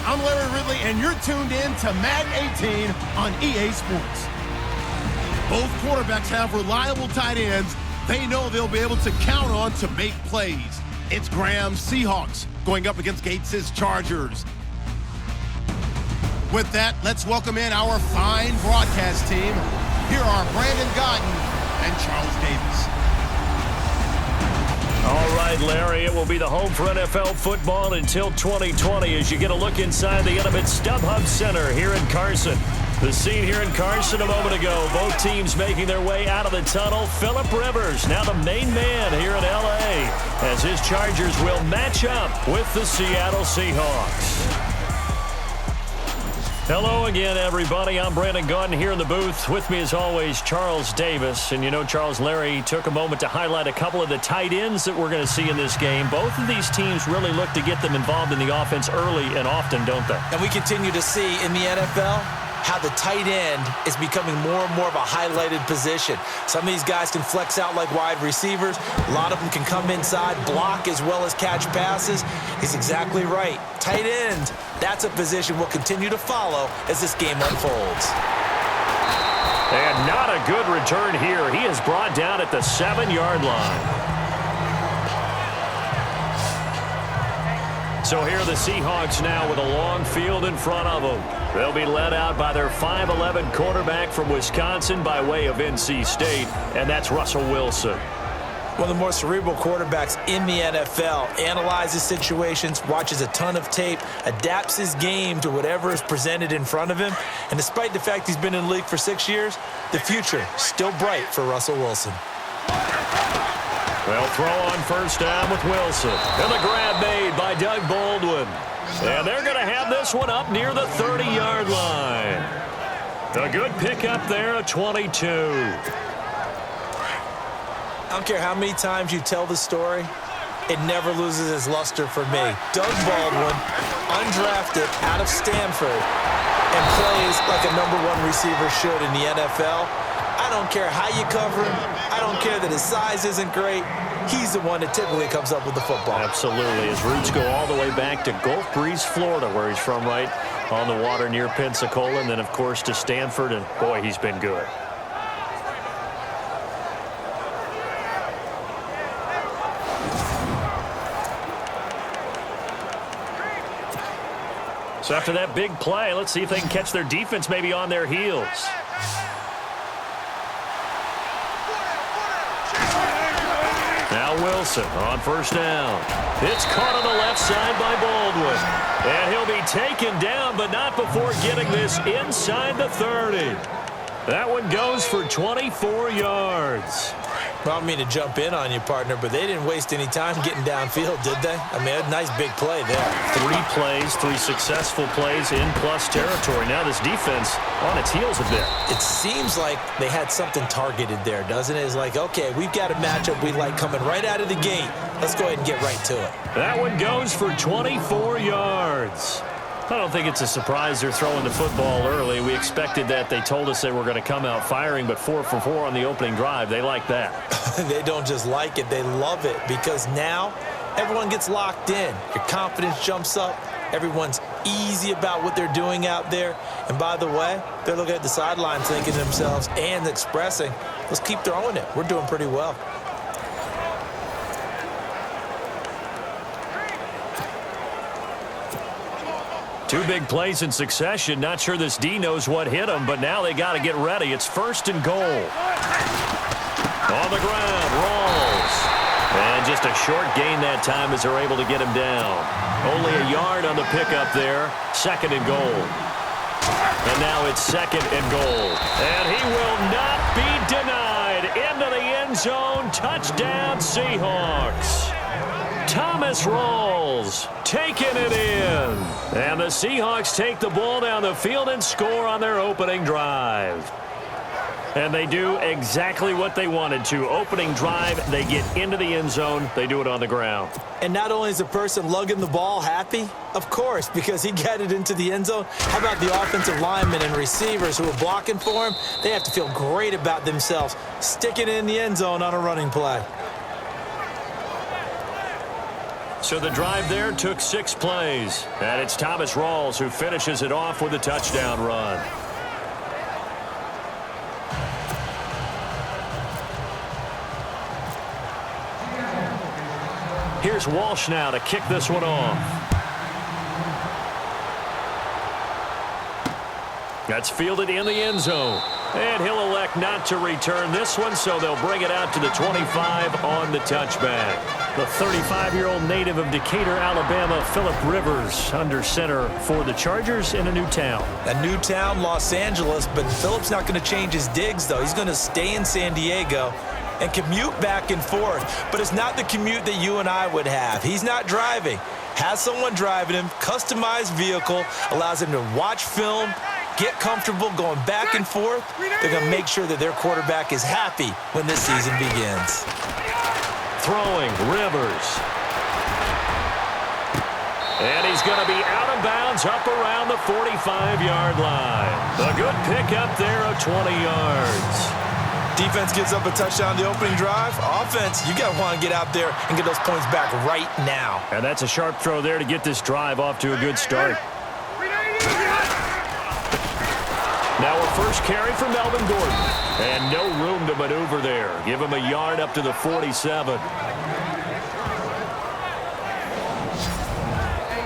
I'm Larry Ridley, and you're tuned in to Madden 18 on EA Sports. Both quarterbacks have reliable tight ends they know they'll be able to count on to make plays. It's Graham's Seahawks going up against Gates' Chargers. With that, let's welcome in our fine broadcast team. Here are Brandon Godden and Charles Davis. All right, Larry, it will be the home for NFL football until 2020 as you get a look inside the intimate StubHub Center here in Carson. The scene here in Carson a moment ago, both teams making their way out of the tunnel. Phillip Rivers, now the main man here in L.A., as his Chargers will match up with the Seattle Seahawks. Hello again, everybody. I'm Brandon Godden here in the booth. With me, as always, Charles Davis. And you know, Charles, Larry took a moment to highlight a couple of the tight ends that we're going to see in this game. Both of these teams really look to get them involved in the offense early and often, don't they? And we continue to see in the NFL how the tight end is becoming more and more of a highlighted position. Some of these guys can flex out like wide receivers. A lot of them can come inside, block as well as catch passes. He's exactly right. Tight end, that's a position we'll continue to follow as this game unfolds. And not a good return here. He is brought down at the 7-yard line. So here are the Seahawks now with a long field in front of them. They'll be led out by their 5'11" quarterback from Wisconsin by way of NC State, and that's Russell Wilson. One of the more cerebral quarterbacks in the NFL, analyzes situations, watches a ton of tape, adapts his game to whatever is presented in front of him. And despite the fact he's been in the league for 6 years, the future still bright for Russell Wilson. They'll throw on first down with Wilson. And the grab made by Doug Baldwin. And they're going to have this one up near the 30-yard line. A good pickup there at 22. I don't care how many times you tell the story, it never loses its luster for me. Doug Baldwin, undrafted out of Stanford, and plays like a #1 receiver should in the NFL. I don't care how you cover him. I don't care that his size isn't great. He's the one that typically comes up with the football. Absolutely. His roots go all the way back to Gulf Breeze, Florida, where he's from, right on the water near Pensacola, and then, of course, to Stanford, and, boy, he's been good. So after that big play, let's see if they can catch their defense maybe on their heels. Now Wilson on first down. It's caught on the left side by Baldwin. And he'll be taken down, but not before getting this inside the 30. That one goes for 24 yards. I don't mean to jump in on you, partner, but they didn't waste any time getting downfield, did they? I mean, a nice big play there. 3 plays, 3 successful plays in plus territory. Now this defense on its heels a bit. It seems like they had something targeted there, doesn't it? It's like, okay, we've got a matchup we like coming right out of the gate. Let's go ahead and get right to it. That one goes for 24 yards. I don't think it's a surprise they're throwing the football early. We expected that. They told us they were going to come out firing, but 4 for 4 on the opening drive. They like that. They don't just like it. They love it because now everyone gets locked in. Your confidence jumps up. Everyone's easy about what they're doing out there. And by the way, they're looking at the sidelines thinking to themselves and expressing, let's keep throwing it. We're doing pretty well. Two big plays in succession. Not sure this D knows what hit him, but now they got to get ready. It's 1st and goal. On the ground, rolls. And just a short gain that time as they're able to get him down. Only a yard on the pickup there. 2nd and goal. And now it's 2nd and goal. And he will not be denied. Into the end zone. Touchdown, Seahawks. Thomas Rawls taking it in. And the Seahawks take the ball down the field and score on their opening drive. And they do exactly what they wanted to. Opening drive, they get into the end zone. They do it on the ground. And not only is the person lugging the ball happy, of course, because he got it into the end zone. How about the offensive linemen and receivers who are blocking for him? They have to feel great about themselves, sticking it in the end zone on a running play. So the drive there took 6 plays. And it's Thomas Rawls who finishes it off with a touchdown run. Here's Walsh now to kick this one off. That's fielded in the end zone. And he'll elect not to return this one, so they'll bring it out to the 25 on the touchback. The 35-year-old native of Decatur, Alabama, Phillip Rivers, under center for the Chargers in a new town. A new town, Los Angeles, but Phillip's not going to change his digs, though. He's going to stay in San Diego and commute back and forth. But it's not the commute that you and I would have. He's not driving. Has someone driving him, customized vehicle, allows him to watch film, get comfortable going back and forth. They're going to make sure that their quarterback is happy when this season begins. Throwing, Rivers. And he's going to be out of bounds up around the 45-yard line. A good pickup there of 20 yards. Defense gives up a touchdown the opening drive. Offense, you got to want to get out there and get those points back right now. And that's a sharp throw there to get this drive off to a good start. Now a first carry for Melvin Gordon. And no room to maneuver there. Give him a yard up to the 47.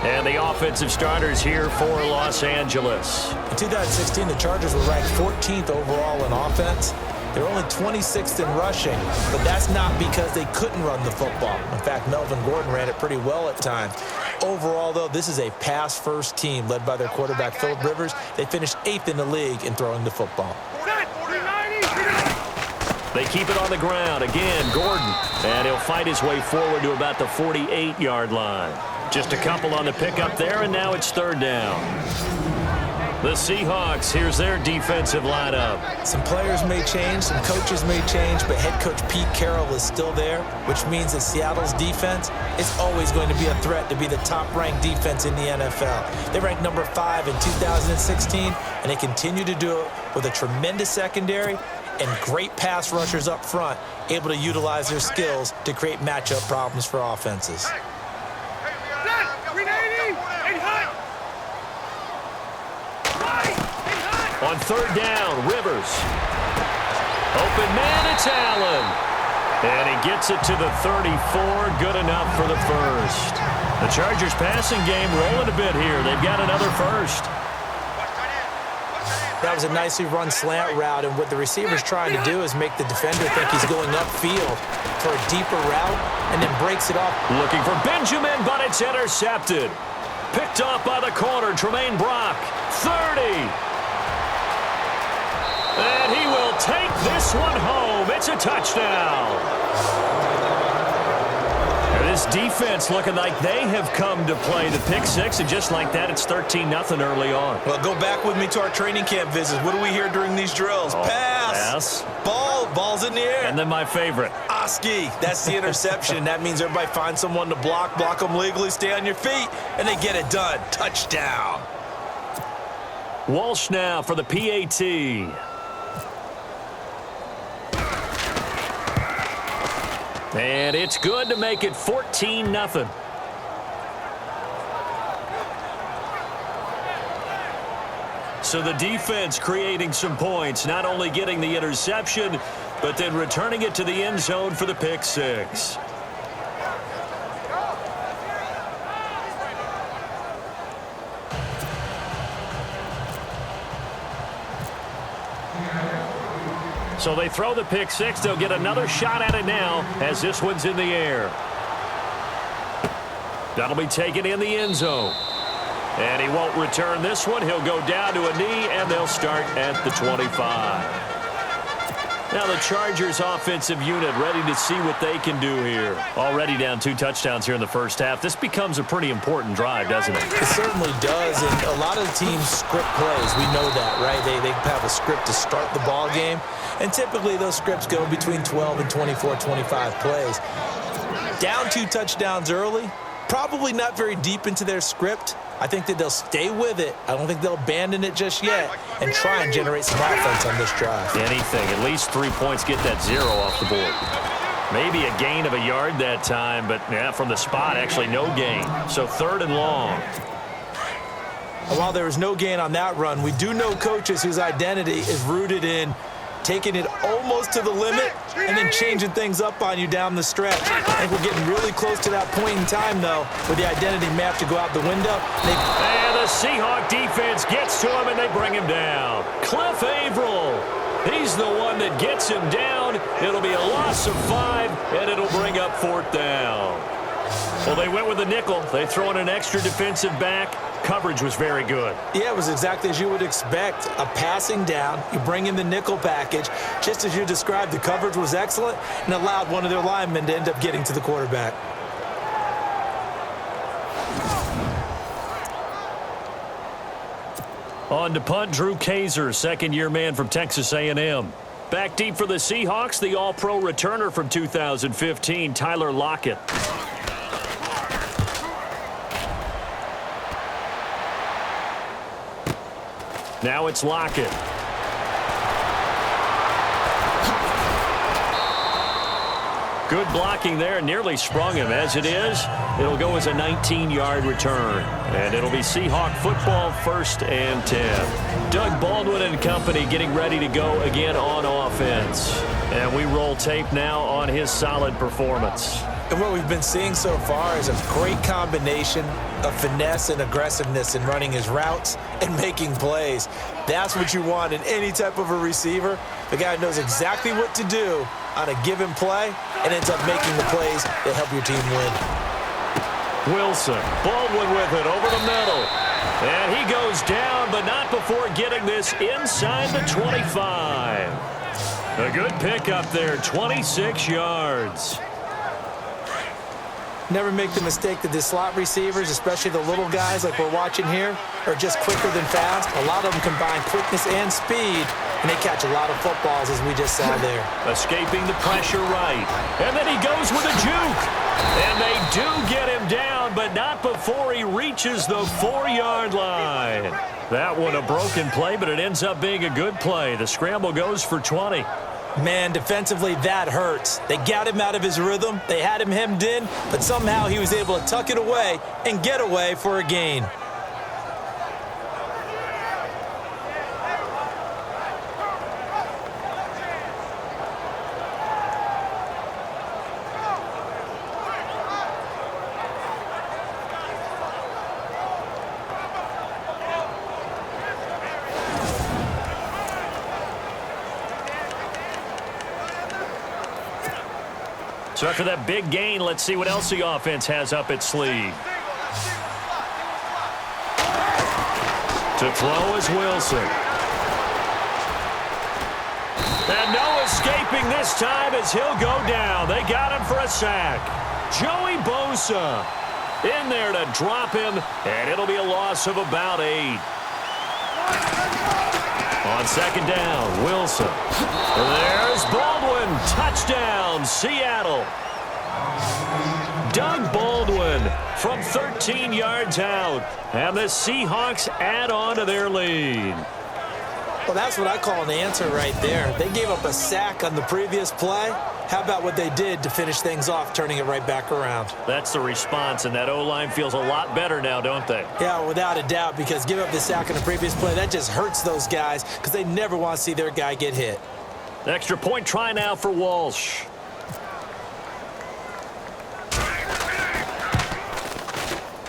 And the offensive starters here for Los Angeles. In 2016, the Chargers were ranked 14th overall in offense. They're only 26th in rushing, but that's not because they couldn't run the football. In fact, Melvin Gordon ran it pretty well at times. Overall, though, this is a pass-first team led by their quarterback, Phillip Rivers. They finished 8th in the league in throwing the football. They keep it on the ground. Again, Gordon. And he'll fight his way forward to about the 48-yard line. Just a couple on the pickup there, and now it's third down. The Seahawks, here's their defensive lineup. Some players may change, some coaches may change, but head coach Pete Carroll is still there, which means that Seattle's defense is always going to be a threat to be the top-ranked defense in the NFL. They ranked number 5 in 2016, and they continue to do it with a tremendous secondary and great pass rushers up front, able to utilize their skills to create matchup problems for offenses. On third down, Rivers. Open man, it's Allen. And he gets it to the 34. Good enough for the first. The Chargers passing game rolling a bit here. They've got another first. That was a nicely run slant route, and what the receiver's trying to do is make the defender think he's going upfield for a deeper route and then breaks it off. Looking for Benjamin, but it's intercepted. Picked off by the corner, Tremaine Brock. 30. And he will take this one home. It's a touchdown. And this defense looking like they have come to play the pick six, and just like that, it's 13-0 early on. Well, go back with me to our training camp visits. What do we hear during these drills? Pass. Ball's in the air. And then my favorite. Oski. That's the interception. That means everybody finds someone to block them legally, stay on your feet, and they get it done. Touchdown. Walsh now for the PAT. And it's good to make it 14-0. So the defense creating some points, not only getting the interception, but then returning it to the end zone for the pick six. So they throw the pick six. They'll get another shot at it now as this one's in the air. That'll be taken in the end zone. And he won't return this one. He'll go down to a knee, and they'll start at the 25. Now the Chargers offensive unit ready to see what they can do here. Already down 2 touchdowns here in the first half. This becomes a pretty important drive, doesn't it? It certainly does, and a lot of the teams script plays. We know that, right? They have a script to start the ball game, and typically those scripts go between 12 and 24, 25 plays. Down 2 touchdowns early, probably not very deep into their script. I think that they'll stay with it. I don't think they'll abandon it just yet and try and generate some offense on this drive. Anything. At least 3 points. Get that 0 off the board. Maybe a gain of a yard that time, but yeah, from the spot, actually no gain. So 3rd and long. While there was no gain on that run, we do know coaches whose identity is rooted in taking it almost to the limit and then changing things up on you down the stretch. I think we're getting really close to that point in time, though, where the identity may have to go out the window. And the Seahawk defense gets to him, and they bring him down. Cliff Averill. He's the one that gets him down. It'll be a loss of 5, and it'll bring up 4th down. Well, they went with the nickel. They throw in an extra defensive back. Coverage was very good. Yeah, it was exactly as you would expect. A passing down, you bring in the nickel package. Just as you described, the coverage was excellent and allowed one of their linemen to end up getting to the quarterback. On to punt, Drew Kaiser, second-year man from Texas A&M. Back deep for the Seahawks, the All-Pro returner from 2015, Tyler Lockett. Now it's Lockett. Good blocking there, nearly sprung him. As it is, it'll go as a 19-yard return. And it'll be Seahawk football, 1st and 10. Doug Baldwin and company getting ready to go again on offense. And we roll tape now on his solid performance. And what we've been seeing so far is a great combination of finesse and aggressiveness in running his routes and making plays. That's what you want in any type of a receiver. The guy knows exactly what to do on a given play and ends up making the plays that help your team win. Wilson, Baldwin with it over the middle. And he goes down, but not before getting this inside the 25. A good pickup there, 26 yards. Never make the mistake that the slot receivers, especially the little guys like we're watching here, are just quicker than fast. A lot of them combine quickness and speed, and they catch a lot of footballs, as we just saw there. Escaping the pressure right. And then he goes with a juke. And they do get him down, but not before he reaches the 4-yard line. That one a broken play, but it ends up being a good play. The scramble goes for 20. Man, defensively, that hurts. They got him out of his rhythm. They had him hemmed in, but somehow he was able to tuck it away and get away for a gain. So after that big gain, let's see what else the offense has up its sleeve. To throw is Wilson. And no escaping this time as he'll go down. They got him for a sack. Joey Bosa in there to drop him, and it'll be a loss of about 8. On 2nd down, Wilson. There's Baldwin. Touchdown, Seattle. Doug Baldwin from 13 yards out. And the Seahawks add on to their lead. Well, that's what I call an answer right there. They gave up a sack on the previous play. How about what they did to finish things off, turning it right back around? That's the response, and that O-line feels a lot better now, don't they? Yeah, without a doubt, because give up the sack on the previous play, that just hurts those guys because they never want to see their guy get hit. Extra point try now for Walsh.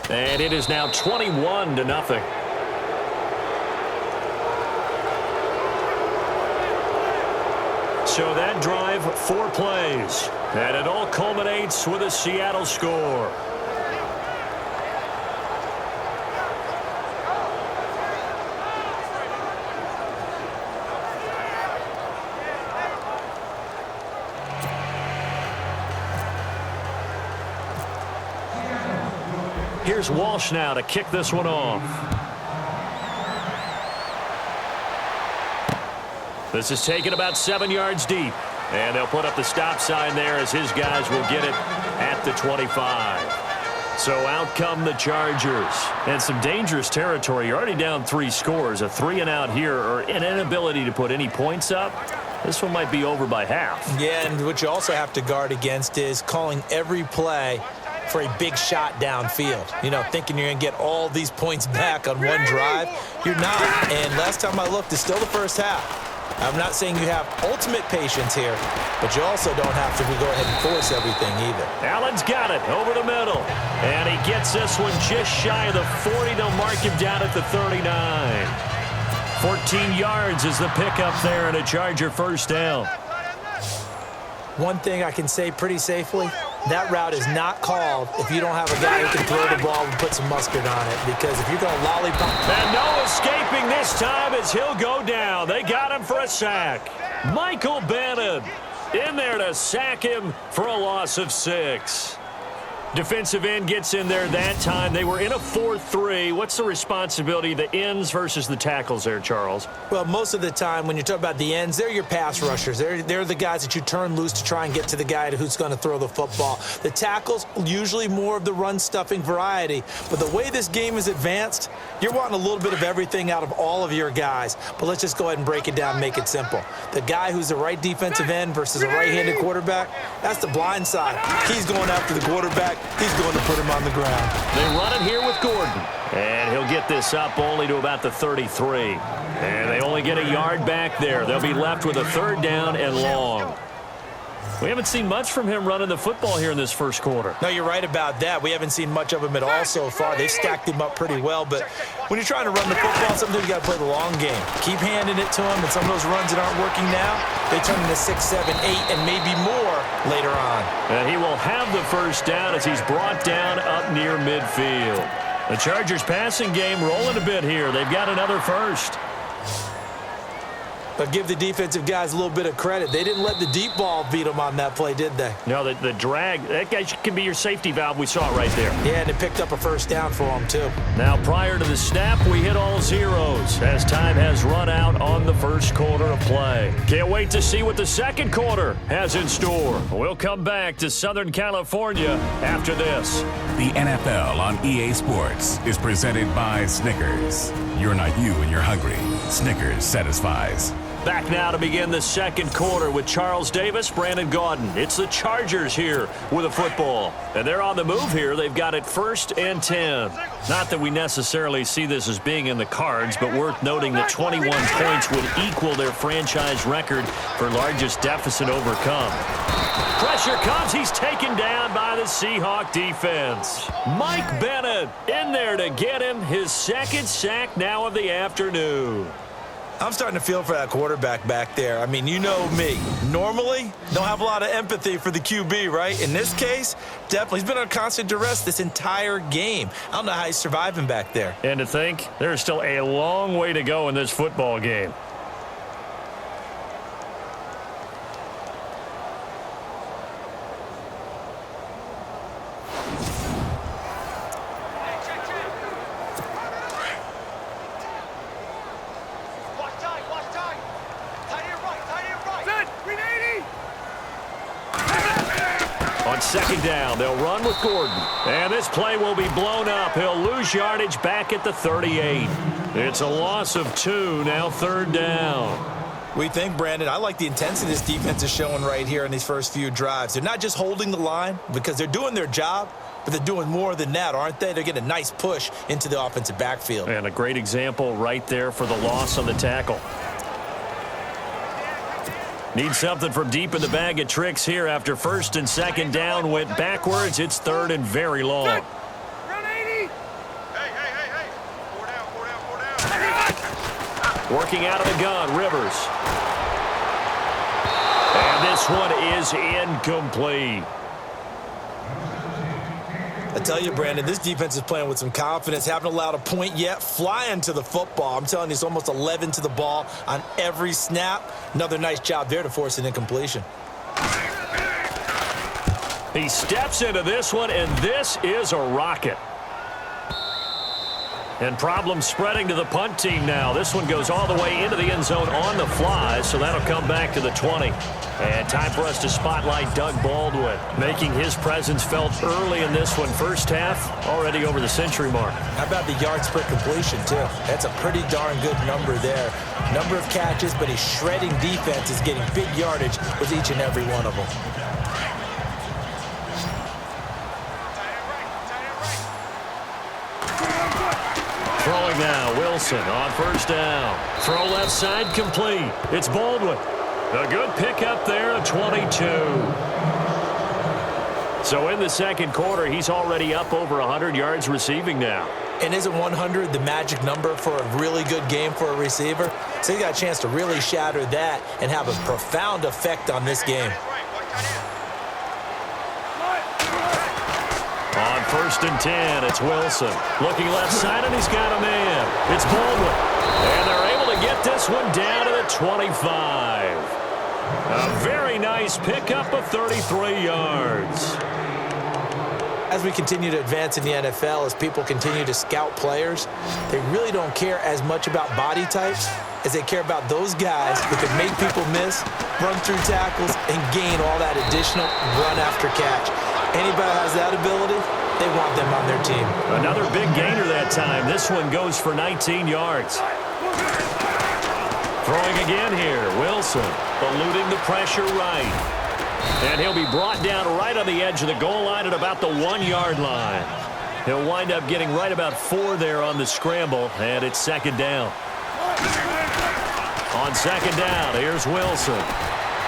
And it is now 21-0. So that drive, 4 plays. And it all culminates with a Seattle score. Here's Walsh now to kick this one off. This is taken about 7 yards deep. And they'll put up the stop sign there as his guys will get it at the 25. So out come the Chargers. And some dangerous territory. You're already down 3 scores. A 3-and-out here, or an inability to put any points up. This one might be over by half. Yeah, and what you also have to guard against is calling every play for a big shot downfield. You know, thinking you're going to get all these points back on one drive. You're not. And last time I looked, it's still the first half. I'm not saying you have ultimate patience here, but you also don't have to go ahead and force everything either. Allen's got it over the middle. And he gets this one just shy of the 40. They'll mark him down at the 39. 14 yards is the pickup there and a Charger first down. One thing I can say pretty safely, that route is not called if you don't have a guy who can throw the ball and put some mustard on it. Because if you're going to lollipop... And no escaping this time as he'll go down. They got him for a sack. Michael Bennett in there to sack him for a loss of 6. Defensive end gets in there that time. They were in a 4-3. What's the responsibility of the ends versus the tackles there, Charles? Well, most of the time when you talk about the ends, they're your pass rushers. They're the guys that you turn loose to try and get to the guy who's going to throw the football. The tackles, usually more of the run-stuffing variety. But the way this game is advanced, you're wanting a little bit of everything out of all of your guys. But let's just go ahead and break it down and make it simple. The guy who's the right defensive end versus a right-handed quarterback, that's the blind side. He's going after the quarterback. He's going to put him on the ground. They run it here with Gordon. And he'll get this up only to about the 33. And they only get a yard back there. They'll be left with a 3rd down and long. We haven't seen much from him running the football here in this first quarter. No, you're right about that. We haven't seen much of him at all so far. They've stacked him up pretty well. But when you're trying to run the football, sometimes you got to play the long game. Keep handing it to him, and some of those runs that aren't working now, they turn into 6, 7, 8, and maybe more later on. And he will have the first down as he's brought down up near midfield. The Chargers passing game rolling a bit here. They've got another first. But give the defensive guys a little bit of credit. They didn't let the deep ball beat them on that play, did they? No, the drag, that guy can be your safety valve. We saw it right there. Yeah, and it picked up a first down for them, too. Now, prior to the snap, we hit all zeros as time has run out on the first quarter of play. Can't wait to see what the second quarter has in store. We'll come back to Southern California after this. The NFL on EA Sports is presented by Snickers. You're not you when you're hungry. Snickers satisfies. Back now to begin the second quarter with Charles Davis, Brandon Gaudin. It's the Chargers here with a football. And they're on the move here. They've got it 1st and 10. Not that we necessarily see this as being in the cards, but worth noting that 21 points would equal their franchise record for largest deficit overcome. Pressure comes. He's taken down by the Seahawks defense. Mike Bennett in there to get him his 2nd sack now of the afternoon. I'm starting to feel for that quarterback back there. I mean, you know me. Normally, don't have a lot of empathy for the QB, right? In this case, definitely. He's been on constant duress this entire game. I don't know how he's surviving back there. And to think, there's still a long way to go in this football game. On 2nd down, they'll run with Gordon. And this play will be blown up. He'll lose yardage back at the 38. It's a loss of 2, now 3rd down. We think, Brandon, I like the intensity this defense is showing right here in these first few drives. They're not just holding the line because they're doing their job, but they're doing more than that, aren't they? They're getting a nice push into the offensive backfield. And a great example right there for the loss on the tackle. Need something from deep in the bag of tricks here after 1st and 2nd down went backwards. It's 3rd and very long. Run 80. Hey. 4 down. Working out of the gun, Rivers. And this one is incomplete. I tell you, Brandon, this defense is playing with some confidence. Haven't allowed a point yet. Flying to the football. I'm telling you, it's almost 11 to the ball on every snap. Another nice job there to force an incompletion. He steps into this one, and this is a rocket. And problems spreading to the punt team now. This one goes all the way into the end zone on the fly, so that'll come back to the 20. And time for us to spotlight Doug Baldwin, making his presence felt early in this one. First half, already over the century mark. How about the yards per completion, too? That's a pretty darn good number there. Number of catches, but he's shredding defenses, getting big yardage with each and every one of them. Throwing now, Wilson on first down. Throw left side complete. It's Baldwin. A good pickup there, a 22. So in the second quarter, he's already up over 100 yards receiving now. And isn't 100 the magic number for a really good game for a receiver? So he got a chance to really shatter that and have a profound effect on this game. On first and 10, it's Wilson. Looking left side, and he's got a man. It's Baldwin. And they're able to get this one down to the 25. A very nice pickup of 33 yards. As we continue to advance in the NFL, as people continue to scout players, they really don't care as much about body types as they care about those guys who can make people miss, run through tackles, and gain all that additional run after catch. Anybody who has that ability, they want them on their team. Another big gainer that time. This one goes for 19 yards. Throwing again here, Wilson, eluding the pressure right. And he'll be brought down right on the edge of the goal line at about the 1-yard line. He'll wind up getting right about 4 there on the scramble, and it's second down. On second down, here's Wilson.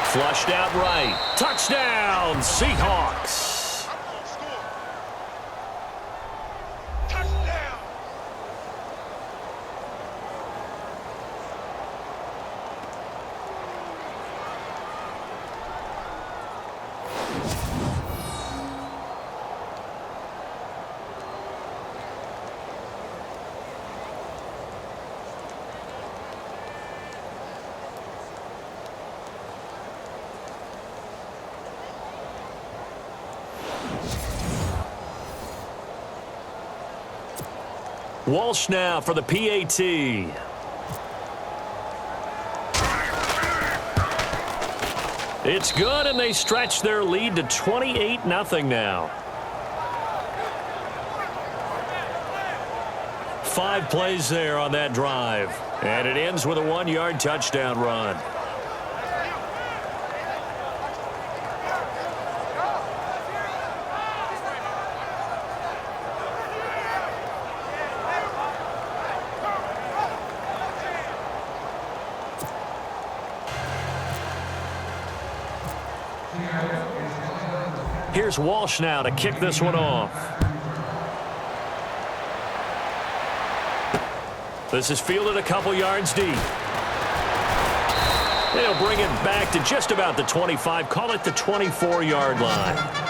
Flushed out right. Touchdown, Seahawks. Walsh now for the PAT. It's good, and they stretch their lead to 28-0 now. 5 plays there on that drive, and it ends with a 1-yard touchdown run. Here's Walsh now to kick this one off. This is fielded a couple yards deep. They'll bring it back to just about the 25. Call it the 24-yard line.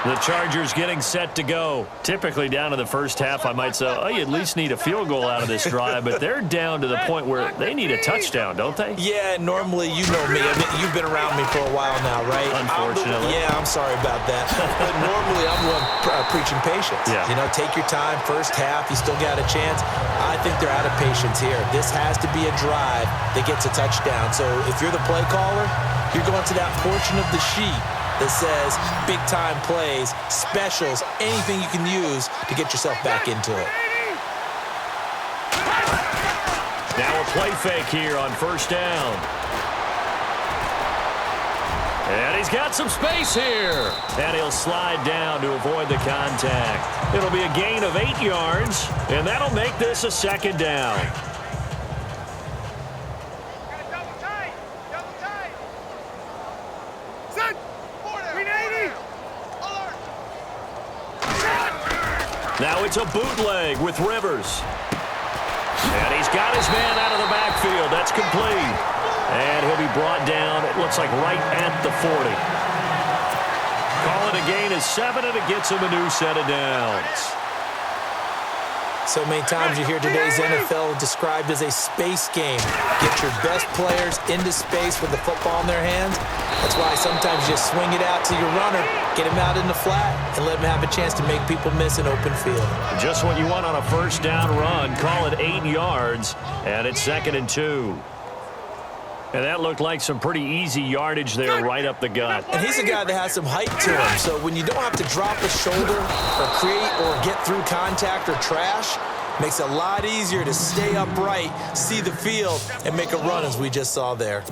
The Chargers getting set to go. Typically down to the first half, I might say, oh, you at least need a field goal out of this drive, but they're down to the point where they need a touchdown, don't they? Yeah, normally, you know me. I mean, you've been around me for a while now, right? Unfortunately. I'm sorry about that. But normally, I'm the one preaching patience. Yeah. You know, take your time. First half, you still got a chance. I think they're out of patience here. This has to be a drive that gets a touchdown. So if you're the play caller, you're going to that portion of the sheet that says big-time plays, specials, anything you can use to get yourself back into it. Now a play fake here on first down. And he's got some space here. And he'll slide down to avoid the contact. It'll be a gain of 8 yards, and that'll make this a second down. Now it's a bootleg with Rivers. And he's got his man out of the backfield. That's complete. And he'll be brought down, it looks like right at the 40. Call it a gain of 7, and it gets him a new set of downs. So many times you hear today's NFL described as a space game. Get your best players into space with the football in their hands. That's why sometimes you just swing it out to your runner, get him out in the flat, and let him have a chance to make people miss an open field. Just what you want on a first down run. Call it 8 yards, and it's 2nd and 2. And that looked like some pretty easy yardage there right up the gut. And he's a guy that has some height to him, so when you don't have to drop a shoulder or create or get through contact or trash, makes it a lot easier to stay upright, see the field, and make a run as we just saw there.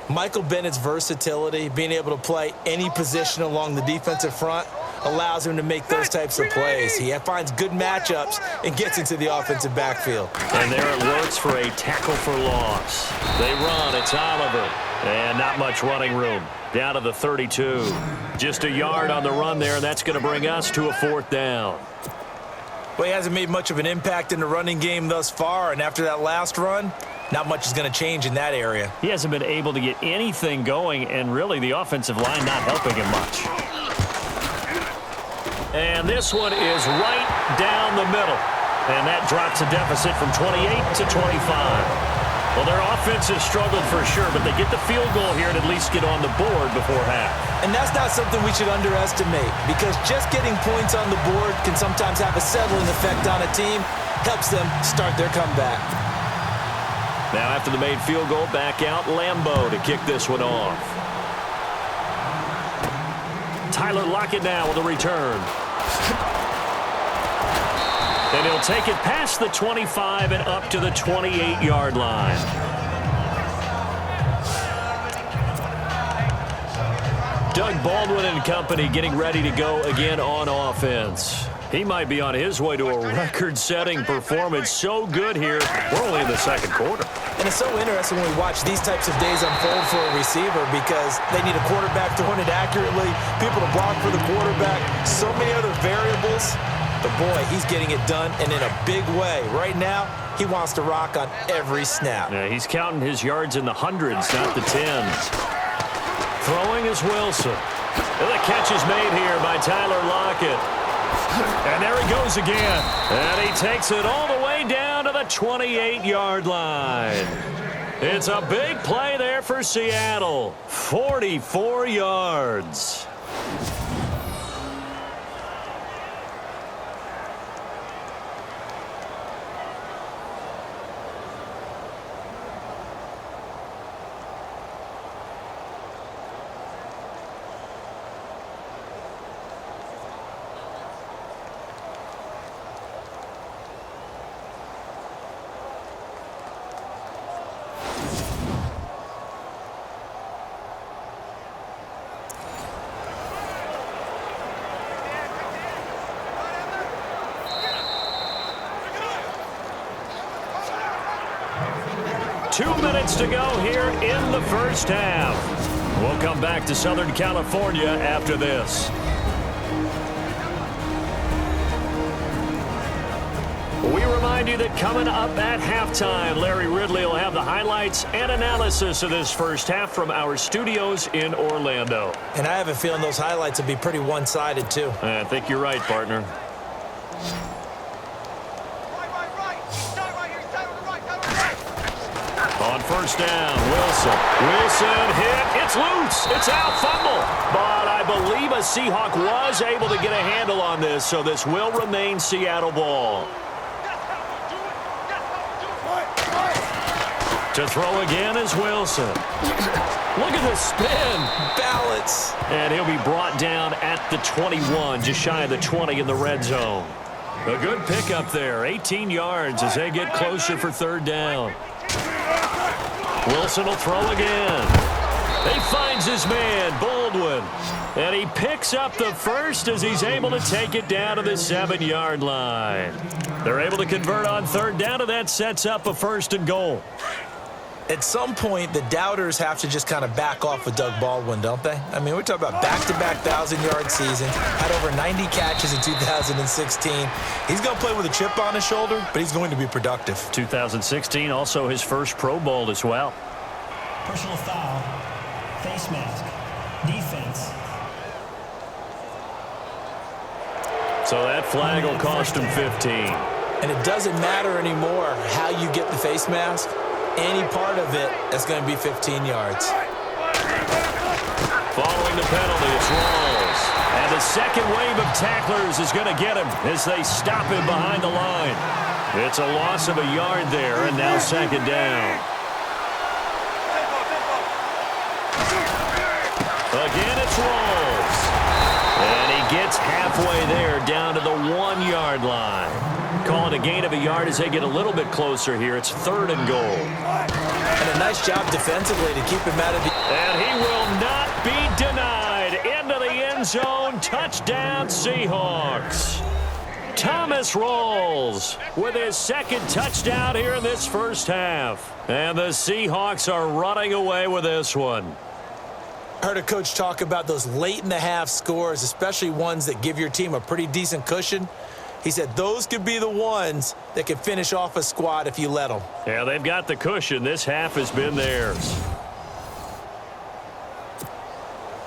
Michael Bennett's versatility, being able to play any position along the defensive front, allows him to make those types of plays. He finds good matchups and gets into the offensive backfield. And there it works for a tackle for loss. They run. It's Oliver. And not much running room. Down to the 32. Just a yard on the run there, and that's going to bring us to a 4th down. Well, he hasn't made much of an impact in the running game thus far, and after that last run, not much is going to change in that area. He hasn't been able to get anything going, and really the offensive line not helping him much. And this one is right down the middle. And that drops a deficit from 28 to 25. Well, their offense has struggled for sure, but they get the field goal here and at least get on the board before half. And that's not something we should underestimate, because just getting points on the board can sometimes have a settling effect on a team, helps them start their comeback. Now after the made field goal, back out Lambeau to kick this one off. Tyler Lockett now with a return. And he'll take it past the 25 and up to the 28-yard line. Doug Baldwin and company getting ready to go again on offense. He might be on his way to a record-setting performance. So good here. We're only in the 2nd quarter. And it's so interesting when we watch these types of days unfold for a receiver, because they need a quarterback throwing it accurately, people to block for the quarterback, so many other variables. But boy, he's getting it done, and in a big way. Right now, he wants to rock on every snap. Yeah, he's counting his yards in the hundreds, not the tens. Throwing is Wilson. And the catch is made here by Tyler Lockett. And there he goes again. And he takes it all the way down to the 28-yard line. It's a big play there for Seattle. 44 yards. Two minutes to go here in the first half. We'll come back to Southern California after this. We remind you that coming up at halftime, Larry Ridley will have the highlights and analysis of this first half from our studios in Orlando. And I have a feeling those highlights will be pretty one-sided, too. I think you're right, partner. On first down, Wilson. Wilson hit. It's loose. It's out. Fumble. But I believe a Seahawk was able to get a handle on this, so this will remain Seattle ball. To throw again is Wilson. Look at the spin. Balance. And he'll be brought down at the 21, just shy of the 20 in the red zone. A good pickup there. 18 yards as they get closer for 3rd down. Wilson will throw again. He finds his man, Baldwin. And he picks up the first as he's able to take it down to the 7-yard line. They're able to convert on 3rd down, and that sets up a 1st and goal. At some point, the doubters have to just kind of back off with Doug Baldwin, don't they? I mean, we're talking about back-to-back 1,000-yard season, had over 90 catches in 2016. He's going to play with a chip on his shoulder, but he's going to be productive. 2016, also his first Pro Bowl as well. Personal foul, face mask, defense. So that flag will cost him 15. And it doesn't matter anymore how you get the face mask. Any part of it is going to be 15 yards. Following the penalty, it's Rawls. And the second wave of tacklers is going to get him as they stop him behind the line. It's a loss of a yard there, and now second down. Again, it's Rawls. And he gets halfway there down to the 1-yard line. Calling a gain of a yard as they get a little bit closer here. It's 3rd and goal. And a nice job defensively to keep him out of the... And he will not be denied. Into the end zone. Touchdown, Seahawks. Thomas Rawls with his second touchdown here in this first half. And the Seahawks are running away with this one. I heard a coach talk about those late-in-the-half scores, especially ones that give your team a pretty decent cushion. He said those could be the ones that can finish off a squad if you let them. Yeah, they've got the cushion. This half has been theirs.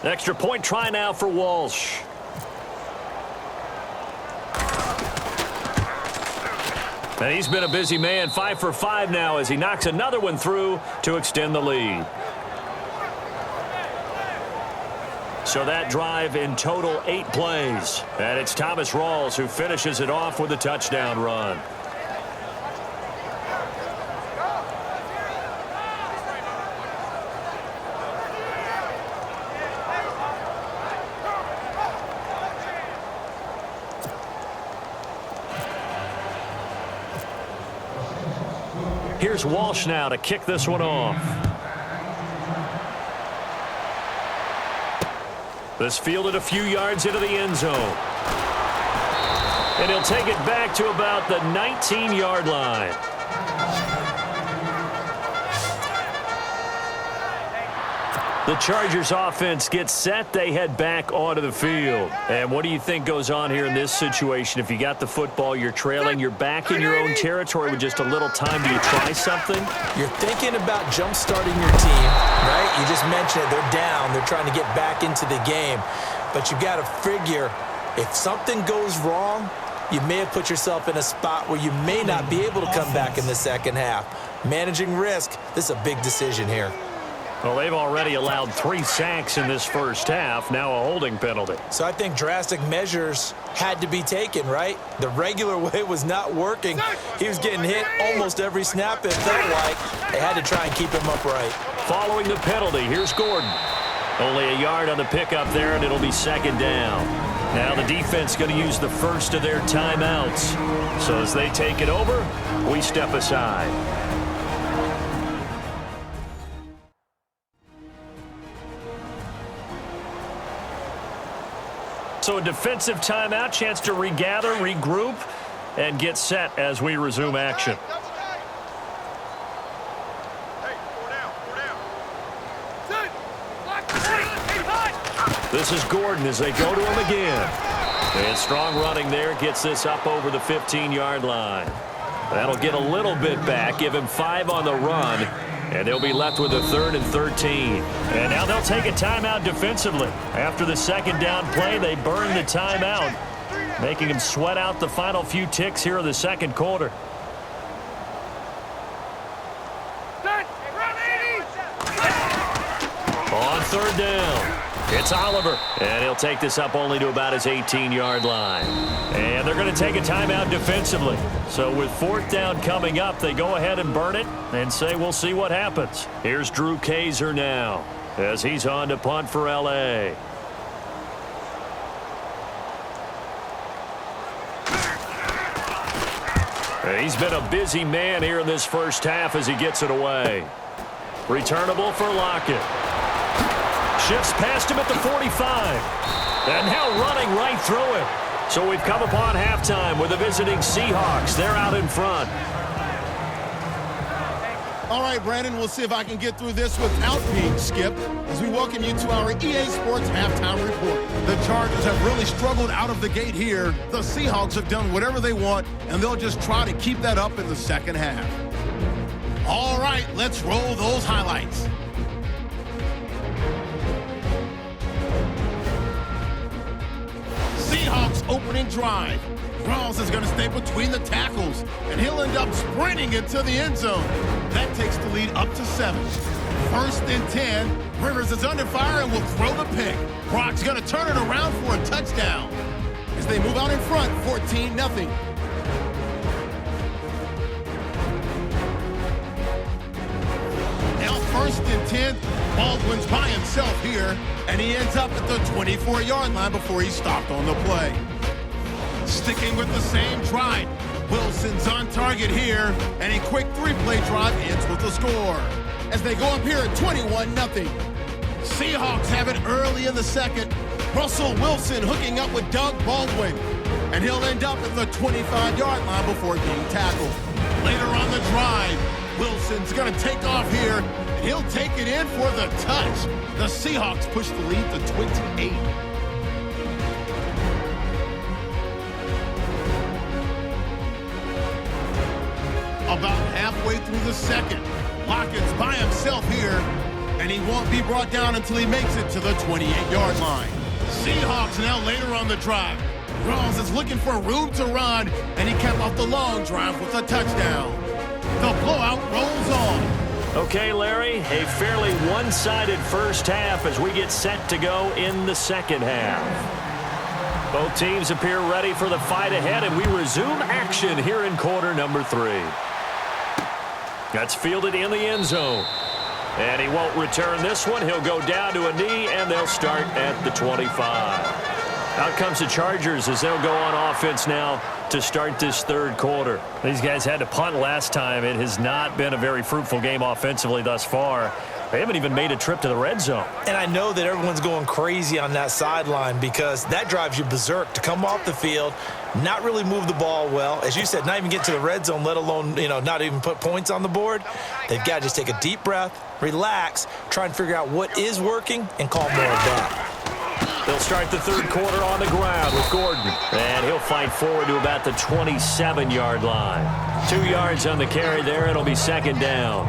Extra point try now for Walsh. And he's been a busy man, 5 for 5 now as he knocks another one through to extend the lead. So that drive in total 8 plays. And it's Thomas Rawls who finishes it off with a touchdown run. Here's Walsh now to kick this one off. This fielded a few yards into the end zone. And he'll take it back to about the 19-yard line. The Chargers offense gets set. They head back onto the field. And what do you think goes on here in this situation? If you got the football, you're trailing, you're back in your own territory with just a little time. Do you try something? You're thinking about jump-starting your team, right? You just mentioned it. They're down. They're trying to get back into the game. But you got to figure if something goes wrong, you may have put yourself in a spot where you may not be able to come back in the second half. Managing risk, this is a big decision here. Well, they've already allowed 3 sacks in this first half, now a holding penalty. So I think drastic measures had to be taken, right? The regular way was not working. He was getting hit almost every snap, it felt like. They had to try and keep him upright. Following the penalty, here's Gordon. Only a yard on the pickup there, and it'll be second down. Now the defense going to use the first of their timeouts. So as they take it over, we step aside. So a defensive timeout, chance to regather, regroup, and get set as we resume action. This is Gordon as they go to him again. And strong running there, gets this up over the 15-yard line. That'll get a little bit back, give him 5 on the run, and they'll be left with a 3rd and 13. And now they'll take a timeout defensively. After the second down play, they burn the timeout, making them sweat out the final few ticks here in the second quarter. On 3rd down, it's Oliver, and he'll take this up only to about his 18-yard line. And they're going to take a timeout defensively. So with 4th down coming up, they go ahead and burn it and say we'll see what happens. Here's Drew Kaiser now as he's on to punt for L.A. And he's been a busy man here in this first half as he gets it away. Returnable for Lockett. Shifts past him at the 45. And now running right through him. So we've come upon halftime with the visiting Seahawks. They're out in front. All right, Brandon, we'll see if I can get through this without being skipped as we welcome you to our EA Sports Halftime Report. The Chargers have really struggled out of the gate here. The Seahawks have done whatever they want, and they'll just try to keep that up in the second half. All right, let's roll those highlights. Seahawks opening drive. Rawls is going to stay between the tackles, and he'll end up sprinting into the end zone. That takes the lead up to 7. 1st and 10. Rivers is under fire and will throw the pick. Brock's going to turn it around for a touchdown. As they move out in front, 14-0. Now 1st and 10. Baldwin's by himself here, and he ends up at the 24-yard line before he's stopped on the play. Sticking with the same drive, Wilson's on target here, and a quick 3-play drive ends with a score. As they go up here at 21-0. Seahawks have it early in the second. Russell Wilson hooking up with Doug Baldwin, and he'll end up at the 25-yard line before being tackled. Later on the drive, Wilson's going to take off here, and he'll take it in for the touch. The Seahawks push the lead to 28. About halfway through the second, Lockett's by himself here, and he won't be brought down until he makes it to the 28-yard line. Seahawks now later on the drive. Rawls is looking for room to run, and he kept off the long drive with a touchdown. The blowout rolls on. Okay, Larry, a fairly one-sided first half as we get set to go in the second half. Both teams appear ready for the fight ahead, and we resume action here in quarter number 3. That's fielded in the end zone. And he won't return this one. He'll go down to a knee, and they'll start at the 25. Out comes the Chargers as they'll go on offense now to start this third quarter. These guys had to punt last time. It has not been a very fruitful game offensively thus far. They haven't even made a trip to the red zone. And I know that everyone's going crazy on that sideline because that drives you berserk to come off the field, not really move the ball well. As you said, not even get to the red zone, let alone, not even put points on the board. They've got to just take a deep breath, relax, try and figure out what is working, and call more of that. They'll start the third quarter on the ground with Gordon. And he'll fight forward to about the 27-yard line. 2 yards on the carry there. It'll be second down.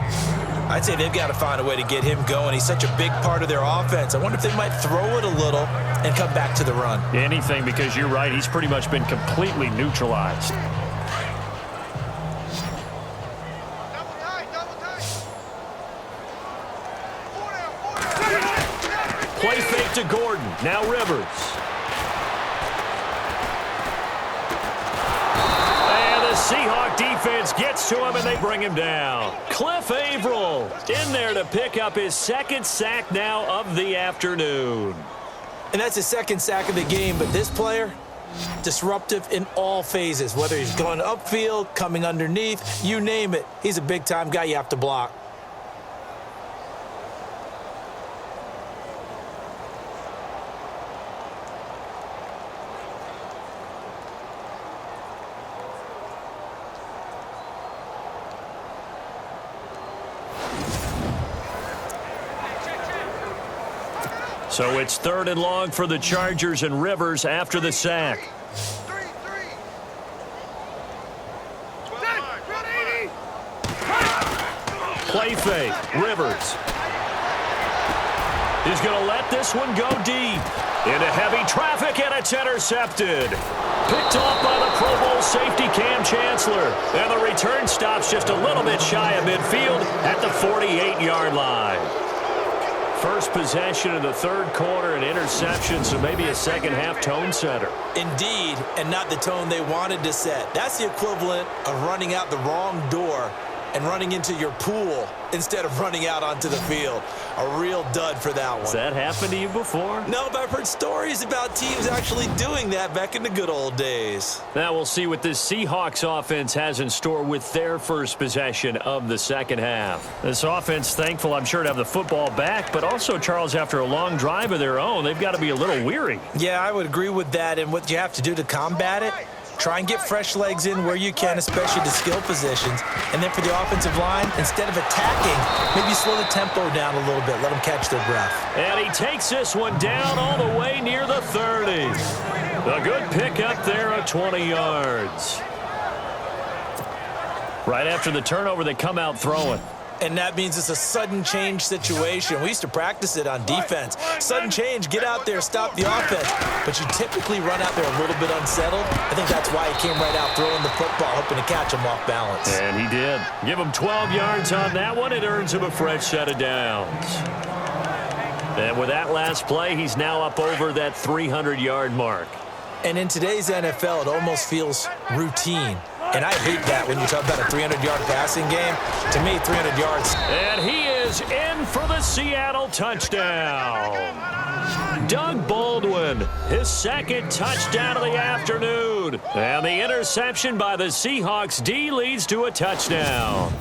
I'd say they've got to find a way to get him going. He's such a big part of their offense. I wonder if they might throw it a little and come back to the run. Anything, because you're right. He's pretty much been completely neutralized. Play fake to Gordon. Now Rivers. And the Seahawk defense gets to him, and they bring him down. Cliff Averill in there to pick up his second sack now of the afternoon. And that's his second sack of the game, but this player, disruptive in all phases, whether he's going upfield, coming underneath, you name it. He's a big-time guy you have to block. So it's third and long for the Chargers, and Rivers after the sack. Play fake. Rivers. He's going to let this one go deep. Into heavy traffic, and it's intercepted. Picked off by the Pro Bowl safety Cam Chancellor. And the return stops just a little bit shy of midfield at the 48-yard line. First possession of the third quarter, an interception, so maybe a second-half tone setter. Indeed, and not the tone they wanted to set. That's the equivalent of running out the wrong door and running into your pool instead of running out onto the field. A real dud for that one. Has that happened to you before? No, but I've heard stories about teams actually doing that back in the good old days. Now we'll see what this Seahawks offense has in store with their first possession of the second half. This offense, thankful, I'm sure, to have the football back, but also, Charles, after a long drive of their own, they've got to be a little weary. Yeah, I would agree with that, and what you have to do to combat it, try and get fresh legs in where you can, especially the skill positions. And then for the offensive line, instead of attacking, maybe slow the tempo down a little bit. Let them catch their breath. And he takes this one down all the way near the 30. A good pickup there of 20 yards. Right after the turnover, they come out throwing. And that means it's a sudden change situation. We used to practice it on defense. Sudden change, get out there, stop the offense. But you typically run out there a little bit unsettled. I think that's why he came right out throwing the football, hoping to catch him off balance. And he did. Give him 12 yards on that one. It earns him a fresh set of downs. And with that last play, he's now up over that 300-yard mark. And in today's NFL, it almost feels routine. And I hate that when you talk about a 300-yard passing game. To me, 300 yards. And he is in for the Seattle touchdown. Doug Baldwin, his second touchdown of the afternoon. And the interception by the Seahawks D leads to a touchdown.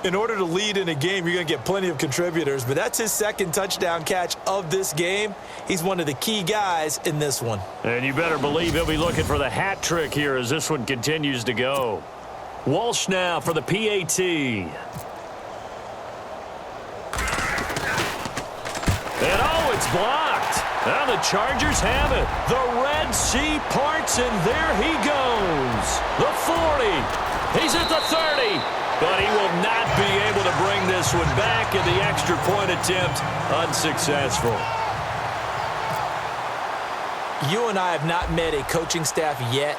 In order to lead in a game, you're going to get plenty of contributors, but that's his second touchdown catch of this game. He's one of the key guys in this one. And you better believe he'll be looking for the hat trick here as this one continues to go. Walsh now for the PAT. And oh, it's blocked. Now the Chargers have it. The Red Sea parts, and there he goes. The 40. He's at the 30. But he will not be able to bring this one back, and the extra point attempt unsuccessful. You and I have not met a coaching staff yet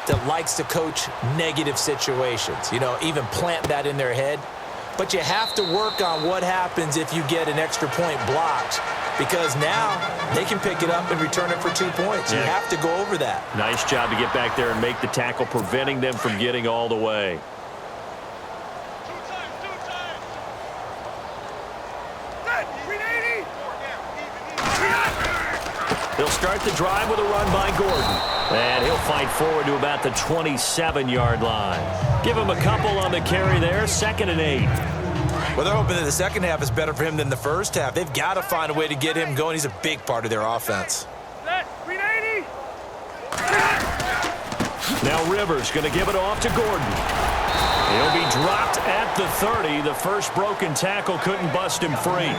that likes to coach negative situations. You know, even plant that in their head. But you have to work on what happens if you get an extra point blocked, because now they can pick it up and return it for 2 points. You have to go over that. Nice job to get back there and make the tackle, preventing them from getting all the way. He'll start the drive with a run by Gordon. And he'll fight forward to about the 27-yard line. Give him a couple on the carry there, 2nd and 8. Well, they're hoping that the second half is better for him than the first half. They've got to find a way to get him going. He's a big part of their offense. Now Rivers going to give it off to Gordon. He'll be dropped at the 30. The first broken tackle couldn't bust him free.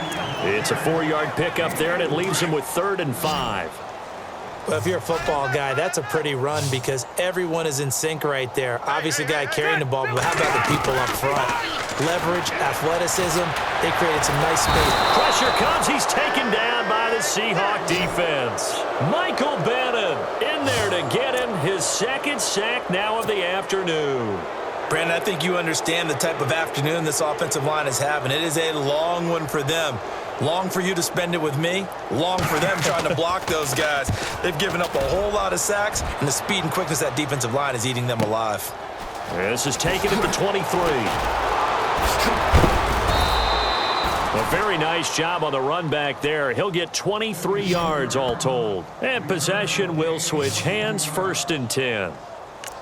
It's a 4-yard pickup there, and it leaves him with 3rd and 5. Well, if you're a football guy, that's a pretty run because everyone is in sync right there. Obviously, the guy carrying the ball, but how about the people up front? Leverage, athleticism, they created some nice space. Pressure comes. He's taken down by the Seahawk defense. Michael Bannon in there to get him his second sack now of the afternoon. Brandon, I think you understand the type of afternoon this offensive line is having. It is a long one for them. Long for you to spend it with me. Long for them trying to block those guys. They've given up a whole lot of sacks, and the speed and quickness of that defensive line is eating them alive. This is taken at the 23. A very nice job on the run back there. He'll get 23 yards all told. And possession will switch hands, 1st and 10.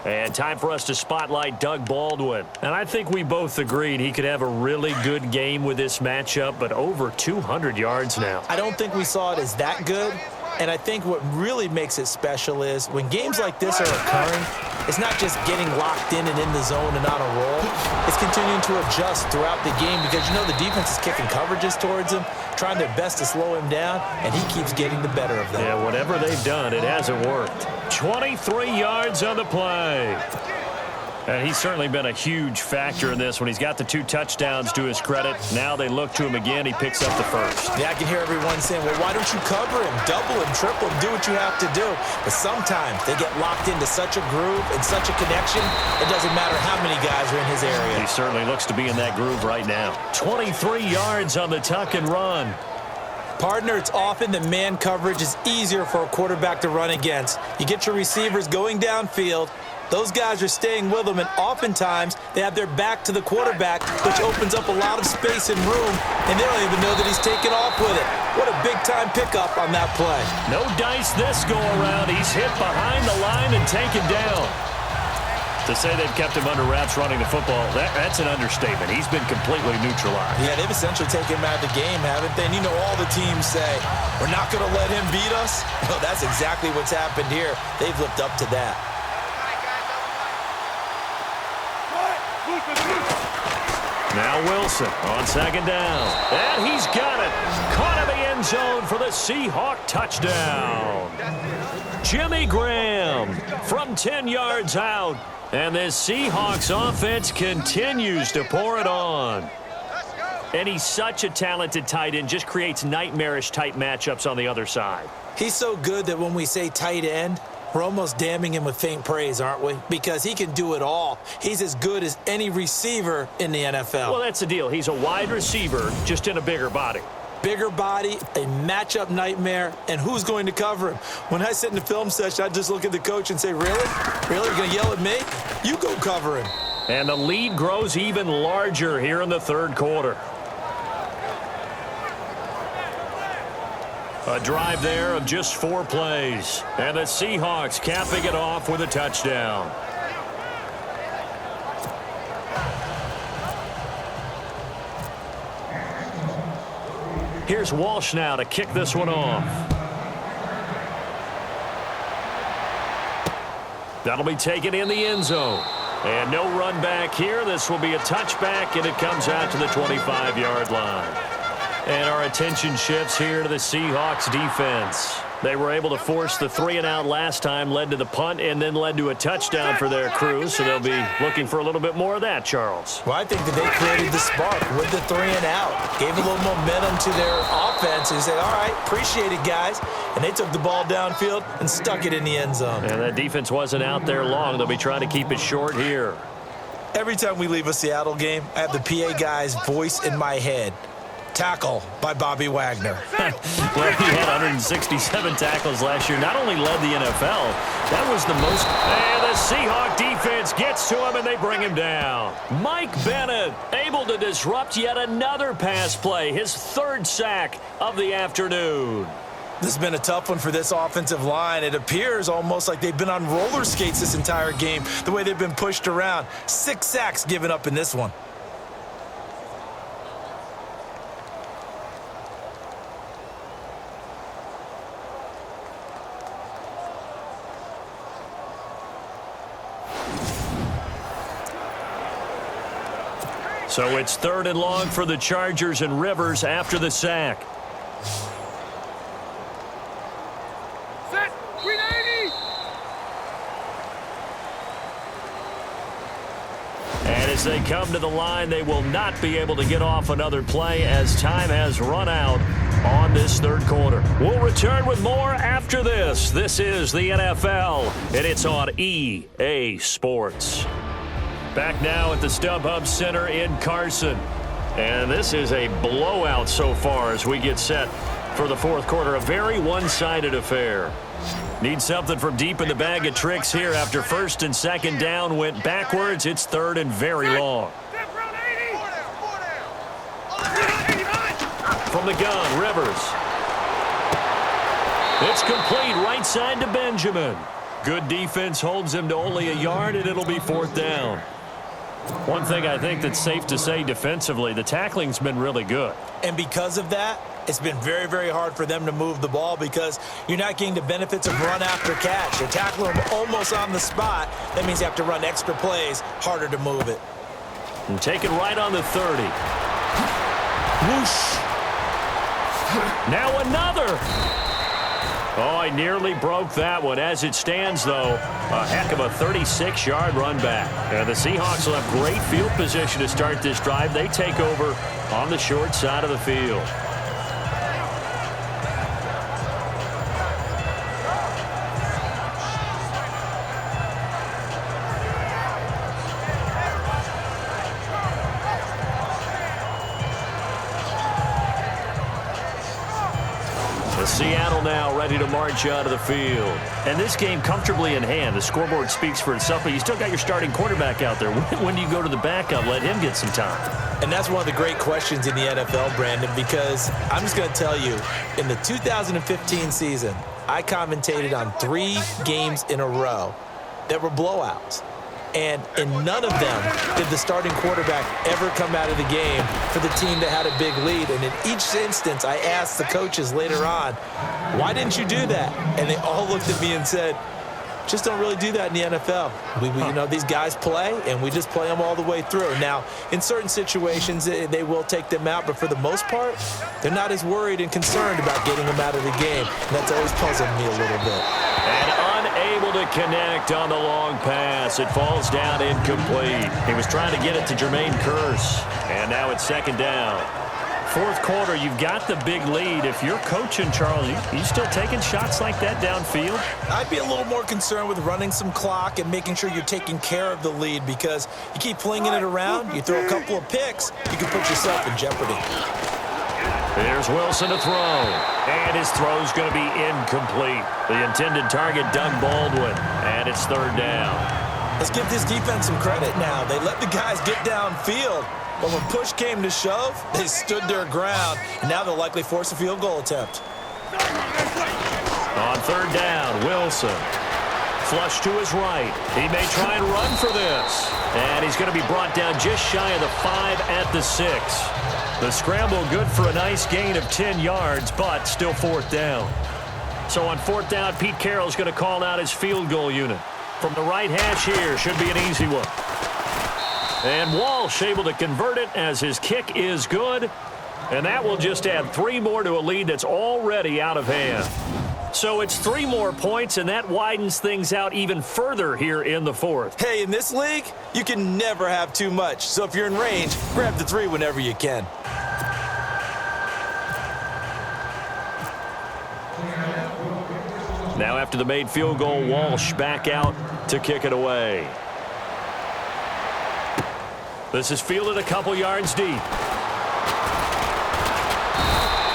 And time for us to spotlight Doug Baldwin. And I think we both agreed he could have a really good game with this matchup, but over 200 yards now. I don't think we saw it as that good. And I think what really makes it special is when games like this are occurring, it's not just getting locked in and in the zone and on a roll. It's continuing to adjust throughout the game because, you know, the defense is kicking coverages towards him, trying their best to slow him down, and he keeps getting the better of them. Yeah, whatever they've done, it hasn't worked. 23 yards on the play. And he's certainly been a huge factor in this when he's got the 2 touchdowns to his credit. Now they look to him again. He picks up the first. Yeah, I can hear everyone saying, well, why don't you cover him, double him, triple him, do what you have to do. But sometimes they get locked into such a groove and such a connection, it doesn't matter how many guys are in his area. He certainly looks to be in that groove right now. 23 yards on the tuck and run. Partner, it's often that man coverage is easier for a quarterback to run against. You get your receivers going downfield. Those guys are staying with them, and oftentimes they have their back to the quarterback, which opens up a lot of space and room, and they don't even know that he's taken off with it. What a big-time pickup on that play. No dice this go-around. He's hit behind the line and taken down. To say they've kept him under wraps running the football, that's an understatement. He's been completely neutralized. Yeah, they've essentially taken him out of the game, haven't they? And you know all the teams say, we're not going to let him beat us. Well, that's exactly what's happened here. They've lived up to that. Now Wilson on 2nd down. And he's got it. Caught in the end zone for the Seahawk touchdown. Jimmy Graham from 10 yards out. And this Seahawks offense continues to pour it on. And he's such a talented tight end, just creates nightmarish-type matchups on the other side. He's so good that when we say tight end, we're almost damning him with faint praise, aren't we? Because he can do it all. He's as good as any receiver in the NFL. Well, that's the deal. He's a wide receiver, just in a bigger body. Bigger body, a matchup nightmare, and who's going to cover him? When I sit in the film session, I just look at the coach and say, really? Really? You're going to yell at me? You go cover him. And the lead grows even larger here in the third quarter. A drive there of just 4 plays. And the Seahawks capping it off with a touchdown. Here's Walsh now to kick this one off. That'll be taken in the end zone. And no run back here. This will be a touchback, and it comes out to the 25-yard line. And our attention shifts here to the Seahawks defense. They were able to force the 3-and-out last time, led to the punt, and then led to a touchdown for their crew. So they'll be looking for a little bit more of that, Charles. Well, I think that they created the spark with the 3-and-out. Gave a little momentum to their offense and said, all right, appreciate it, guys. And they took the ball downfield and stuck it in the end zone. And that defense wasn't out there long. They'll be trying to keep it short here. Every time we leave a Seattle game, I have the PA guy's voice in my head. Tackle by Bobby Wagner. Well, he had 167 tackles last year. Not only led the NFL, that was the most. And the Seahawk defense gets to him, and they bring him down. Mike Bennett able to disrupt yet another pass play, his 3rd sack of the afternoon. This has been a tough one for this offensive line. It appears almost like they've been on roller skates this entire game, the way they've been pushed around. 6 sacks given up in this one. So it's 3rd and long for the Chargers, and Rivers after the sack. Set. 380. And as they come to the line, they will not be able to get off another play as time has run out on this third quarter. We'll return with more after this. This is the NFL, and it's on EA Sports. Back now at the StubHub Center in Carson. And this is a blowout so far as we get set for the fourth quarter. A very one-sided affair. Need something from deep in the bag of tricks here after 1st and 2nd down went backwards. It's 3rd and very long. From the gun, Rivers. It's complete right side to Benjamin. Good defense holds him to only a yard, and it'll be 4th down. One thing I think that's safe to say defensively, the tackling's been really good. And because of that, it's been very, very hard for them to move the ball because you're not getting the benefits of run after catch. You're tackling them almost on the spot. That means you have to run extra plays, harder to move it. And take it right on the 30. Whoosh. Now another. Oh, he nearly broke that one. As it stands, though, a heck of a 36-yard run back. And the Seahawks will have great field position to start this drive. They take over on the short side of the field. Seattle now ready to march out of the field. And this game comfortably in hand. The scoreboard speaks for itself, but you still got your starting quarterback out there. When do you go to the backup? Let him get some time. And that's one of the great questions in the NFL, Brandon, because I'm just going to tell you, in the 2015 season, I commentated on 3 games in a row that were blowouts. And in none of them did the starting quarterback ever come out of the game for the team that had a big lead. And in each instance, I asked the coaches later on, why didn't you do that? And they all looked at me and said, Just don't really do that in the NFL. You know, these guys play, and we just play them all the way through. Now, in certain situations, they will take them out, but for the most part, they're not as worried and concerned about getting them out of the game. And that's always puzzled me a little bit. And unable to connect on the long pass. It falls down incomplete. He was trying to get it to Jermaine Kearse, and now it's second down. Fourth quarter, you've got the big lead. If you're coaching, Charles, you still taking shots like that downfield? I'd be a little more concerned with running some clock and making sure you're taking care of the lead, because you keep flinging it around, you throw a couple of picks, you can put yourself in jeopardy. There's Wilson to throw, and his throw's going to be incomplete. The intended target, Doug Baldwin, and it's third down. Let's give this defense some credit now. They let the guys get downfield. But when push came to shove, they stood their ground, and now they'll likely force a field goal attempt. On third down, Wilson. Flush to his right. He may try and run for this. And he's going to be brought down just shy of the 5 at the 6. The scramble good for a nice gain of 10 yards, but still fourth down. So on fourth down, Pete Carroll's going to call out his field goal unit. From the right hash here, should be an easy one. And Walsh able to convert it as his kick is good. And that will just add 3 more to a lead that's already out of hand. So it's 3 more points, and that widens things out even further here in the fourth. Hey, in this league, you can never have too much. So if you're in range, grab the 3 whenever you can. Now after the made field goal, Walsh back out to kick it away. This is fielded a couple yards deep.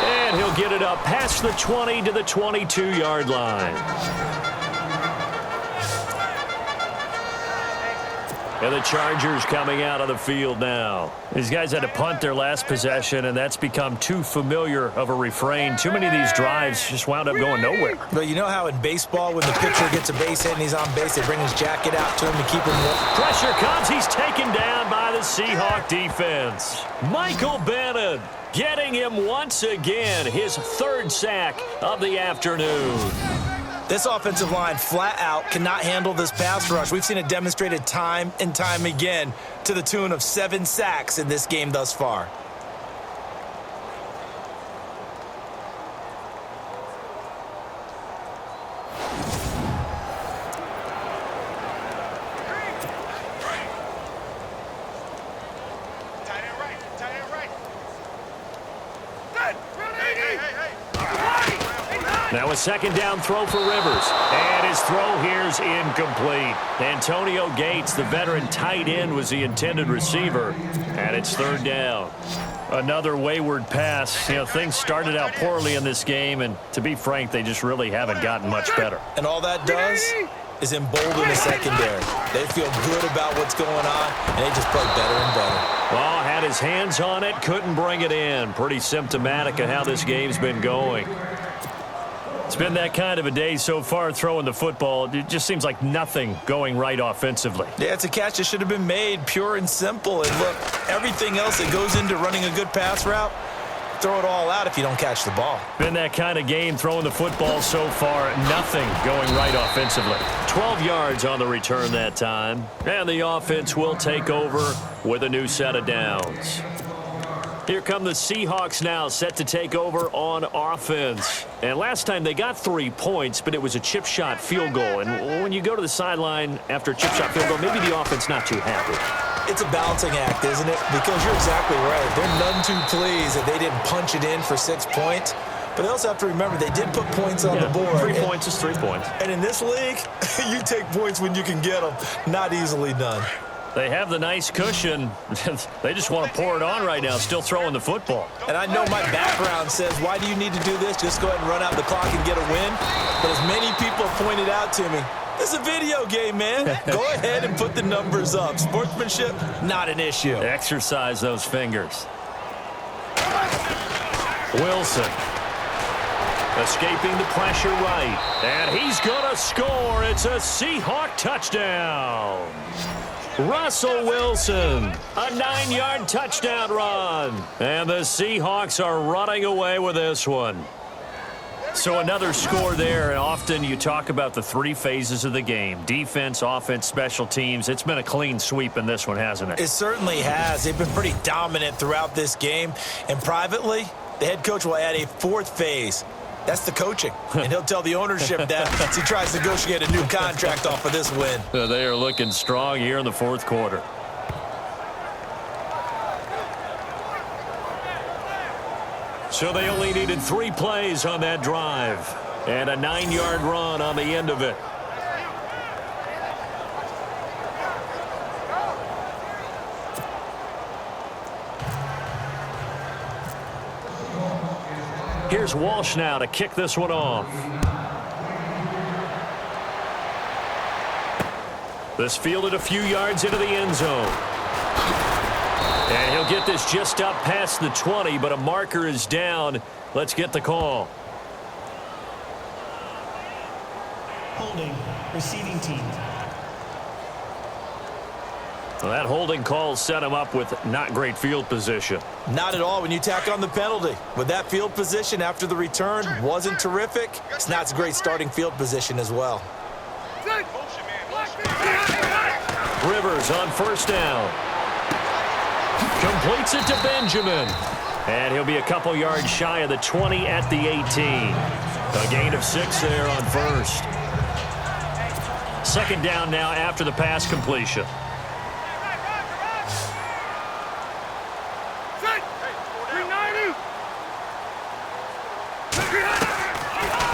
And he'll get it up past the 20 to the 22-yard line. And the Chargers coming out of the field now. These guys had to punt their last possession, and that's become too familiar of a refrain. Too many of these drives just wound up going nowhere. But you know how in baseball, when the pitcher gets a base hit and he's on base, they bring his jacket out to him to keep him warm? Pressure comes. He's taken down by the Seahawk defense. Michael Bannon getting him once again, his 3rd sack of the afternoon. This offensive line flat out cannot handle this pass rush. We've seen it demonstrated time and time again to the tune of 7 sacks in this game thus far. Now a second down throw for Rivers. And his throw here's incomplete. Antonio Gates, the veteran tight end, was the intended receiver. And it's 3rd down. Another wayward pass. You know, things started out poorly in this game, and to be frank, they just really haven't gotten much better. And all that does is embolden the secondary. They feel good about what's going on, and they just play better and better. Well, had his hands on it, couldn't bring it in. Pretty symptomatic of how this game's been going. It's been that kind of a day so far throwing the football. It just seems like nothing going right offensively. Yeah, it's a catch that should have been made, pure and simple. And look, everything else that goes into running a good pass route, throw it all out if you don't catch the ball. Been that kind of game throwing the football so far. Nothing going right offensively. 12 yards on the return that time. And the offense will take over with a new set of downs. Here come the Seahawks now, set to take over on offense. And last time they got 3 points, but it was a chip shot field goal. And when you go to the sideline after a chip shot field goal, maybe the offense not too happy. It's a balancing act, isn't it? Because you're exactly right. They're none too pleased that they didn't punch it in for 6 points. But they also have to remember they did put points on the board. 3 points is 3 points. And in this league, you take points when you can get them. Not easily done. They have the nice cushion. They just want to pour it on right now, still throwing the football. And I know my background says, why do you need to do this? Just go ahead and run out the clock and get a win. But as many people have pointed out to me, this is a video game, man. Go ahead and put the numbers up. Sportsmanship, not an issue. Exercise those fingers. Wilson. Escaping the pressure right. And he's going to score. It's a Seahawk touchdown. Russell Wilson, a 9-yard touchdown run. And the Seahawks are running away with this one. So another score there, and often you talk about the three phases of the game. Defense, offense, special teams. It's been a clean sweep in this one, hasn't it? It certainly has. They've been pretty dominant throughout this game. And privately, the head coach will add a fourth phase. That's the coaching. And he'll tell the ownership that as he tries to negotiate a new contract off of this win. They are looking strong here in the fourth quarter. So they only needed 3 plays on that drive. And a 9-yard run on the end of it. Here's Walsh now to kick this one off. This fielded a few yards into the end zone. And he'll get this just up past the 20, but a marker is down. Let's get the call. Holding, receiving team. Well, that holding call set him up with not great field position. Not at all when you tack on the penalty. With that field position after the return wasn't terrific. It's not a great starting field position as well. Rivers on first down. Completes it to Benjamin. And he'll be a couple yards shy of the 20 at the 18. A gain of 6 there on first. Second down now after the pass completion.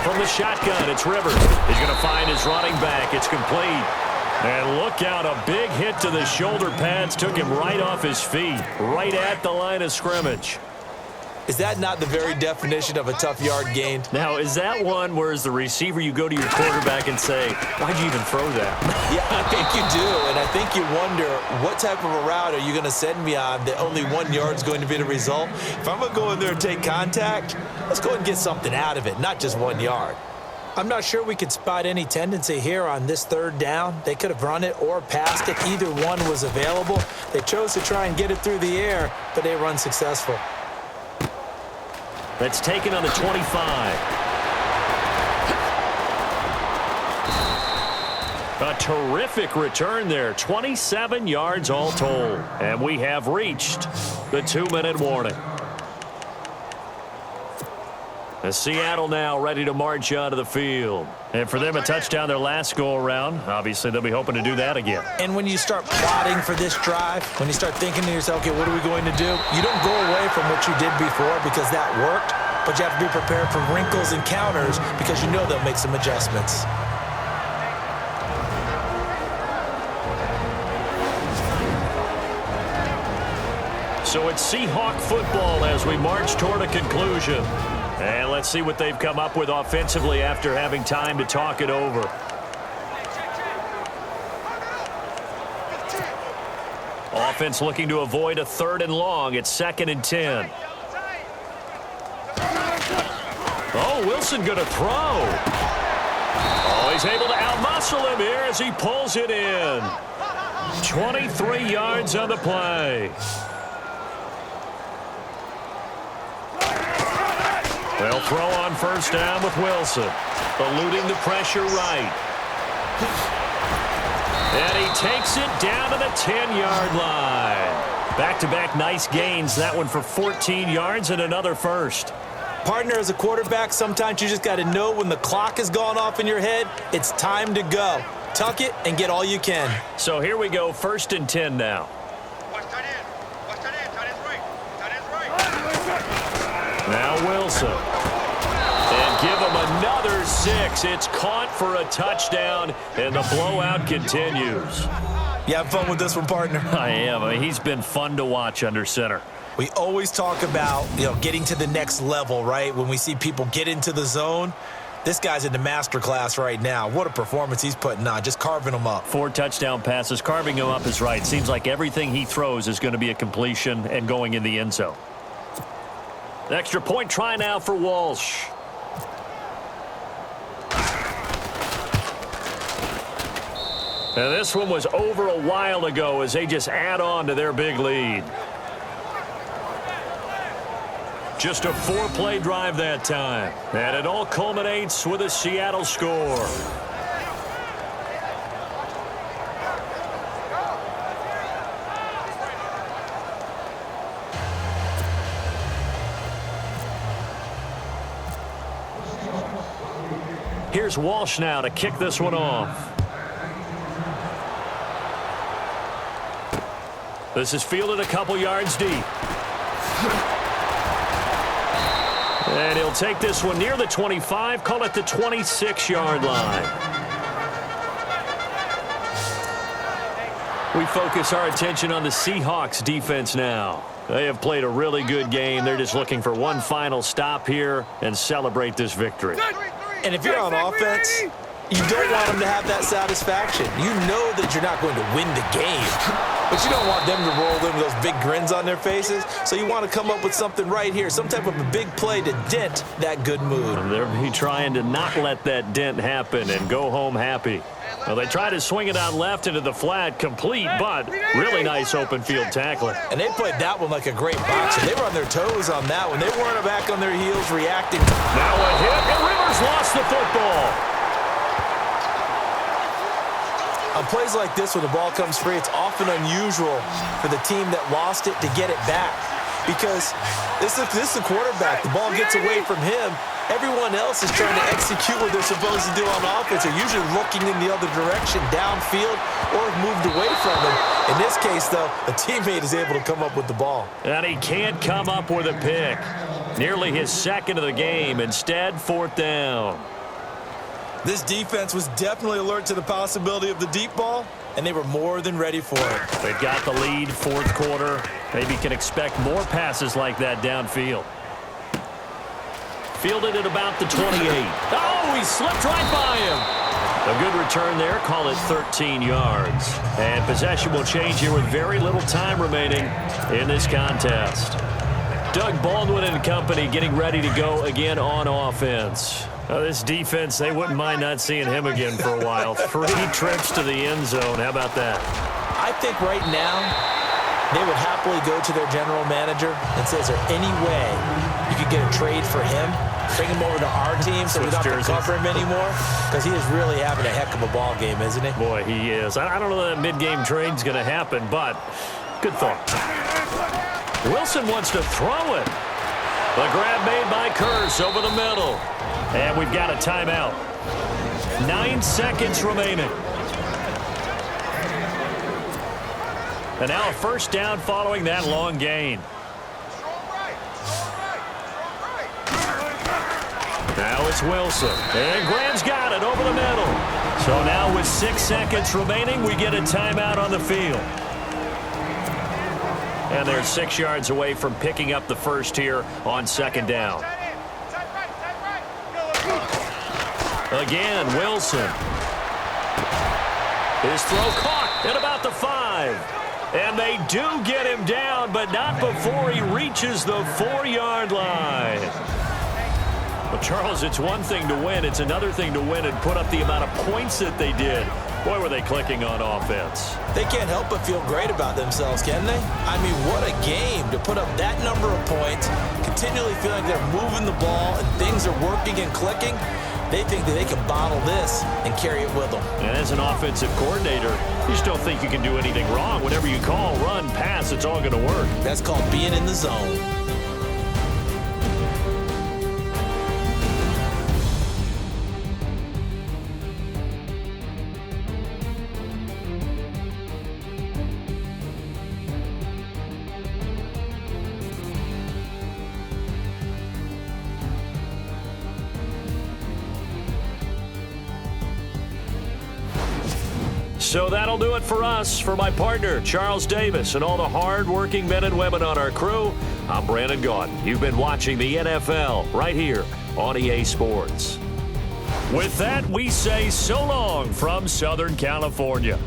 From the shotgun, it's Rivers. He's going to find his running back. It's complete. And look out, a big hit to the shoulder pads took him right off his feet, right at the line of scrimmage. Is that not the very definition of a tough yard gain? Now, is that one where as the receiver you go to your quarterback and say, why'd you even throw that? Yeah, I think you do, and I think you wonder what type of a route are you going to send me on that only 1 yard's going to be the result? If I'm going to go in there and take contact, let's go and get something out of it, not just 1 yard. I'm not sure we could spot any tendency here on this third down. They could have run it or passed it. Either one was available. They chose to try and get it through the air, but they were unsuccessful. That's taken on the 25. A terrific return there. 27 yards all told. And we have reached the 2-minute warning. And Seattle now ready to march onto the field. And for them, a touchdown their last go-around. Obviously, they'll be hoping to do that again. And when you start plotting for this drive, when you start thinking to yourself, okay, what are we going to do? You don't go away from what you did before because that worked, but you have to be prepared for wrinkles and counters because you know they'll make some adjustments. So it's Seahawk football as we march toward a conclusion. And let's see what they've come up with offensively after having time to talk it over. Offense looking to avoid a 3rd and long. It's 2nd and 10. Oh, Wilson going to throw. Oh, he's able to outmuscle him here as he pulls it in. 23 yards on the play. They'll throw on first down with Wilson. Eluding the pressure right. And he takes it down to the 10-yard line. Back-to-back nice gains. That one for 14 yards and another first. Partner, as a quarterback, sometimes you just got to know when the clock has gone off in your head, it's time to go. Tuck it and get all you can. So here we go, 1st and 10 now. Now Wilson. And give him another 6. It's caught for a touchdown, and the blowout continues. You have fun with this one, partner? I am. I mean, he's been fun to watch under center. We always talk about, getting to the next level, right? When we see people get into the zone, this guy's in the master class right now. What a performance he's putting on, just carving them up. 4 touchdown passes. Carving him up is right. Seems like everything he throws is going to be a completion and going in the end zone. Extra point try now for Walsh. Now this one was over a while ago as they just add on to their big lead. Just a 4-play drive that time. And it all culminates with a Seattle score. Here's Walsh now to kick this one off. This is fielded a couple yards deep. And he'll take this one near the 25, call it the 26-yard line. We focus our attention on the Seahawks defense now. They have played a really good game. They're just looking for one final stop here and celebrate this victory. And if you're on offense, you don't want them to have that satisfaction. You know that you're not going to win the game, but you don't want them to roll in with those big grins on their faces. So you want to come up with something right here, some type of a big play to dent that good mood. And they're trying to not let that dent happen and go home happy. Well, they try to swing it out left into the flat, complete, but really nice open field tackling. And they played that one like a great boxer. They were on their toes on that one. They weren't back on their heels reacting. Now a hit, and Rivers lost the football. On plays like this where the ball comes free, it's often unusual for the team that lost it to get it back. Because this is the quarterback. The ball gets away from him. Everyone else is trying to execute what they're supposed to do on offense. They're usually looking in the other direction, downfield, or have moved away from him. In this case, though, a teammate is able to come up with the ball. And he can't come up with a pick. Nearly his second of the game. Instead, 4th down. This defense was definitely alert to the possibility of the deep ball, and they were more than ready for it. They've got the lead, 4th quarter. Maybe can expect more passes like that downfield. Fielded at about the 28. Oh, he slipped right by him. A good return there. Call it 13 yards. And possession will change here with very little time remaining in this contest. Doug Baldwin and company getting ready to go again on offense. This defense, they wouldn't mind not seeing him again for a while. 3 trips to the end zone. How about that? I think right now they would happily go to their general manager and say, is there any way you could get a trade for him? Bring him over to our team so we don't have to cover him anymore? Because he is really having a heck of a ball game, isn't he? Boy, he is. I don't know that mid-game trade's going to happen, but good thought. Wilson wants to throw it. The grab made by Carson over the middle. And we've got a timeout. 9 seconds remaining. And now a first down following that long gain. Now it's Wilson. And Graham's got it over the middle. So now with 6 seconds remaining, we get a timeout on the field. And they're 6 yards away from picking up the first here on 2nd down. Again, Wilson. His throw caught at about the 5. And they do get him down, but not before he reaches the 4-yard line. Well, Charles, it's one thing to win. It's another thing to win and put up the amount of points that they did. Boy, were they clicking on offense. They can't help but feel great about themselves, can they? I mean, what a game to put up that number of points, continually feeling they're moving the ball and things are working and clicking. They think that they can bottle this and carry it with them. And as an offensive coordinator, you just don't think you can do anything wrong. Whatever you call, run, pass, it's all going to work. That's called being in the zone. So that'll do it for us. For my partner, Charles Davis, and all the hard-working men and women on our crew, I'm Brandon Gaudin. You've been watching the NFL right here on EA Sports. With that, we say so long from Southern California.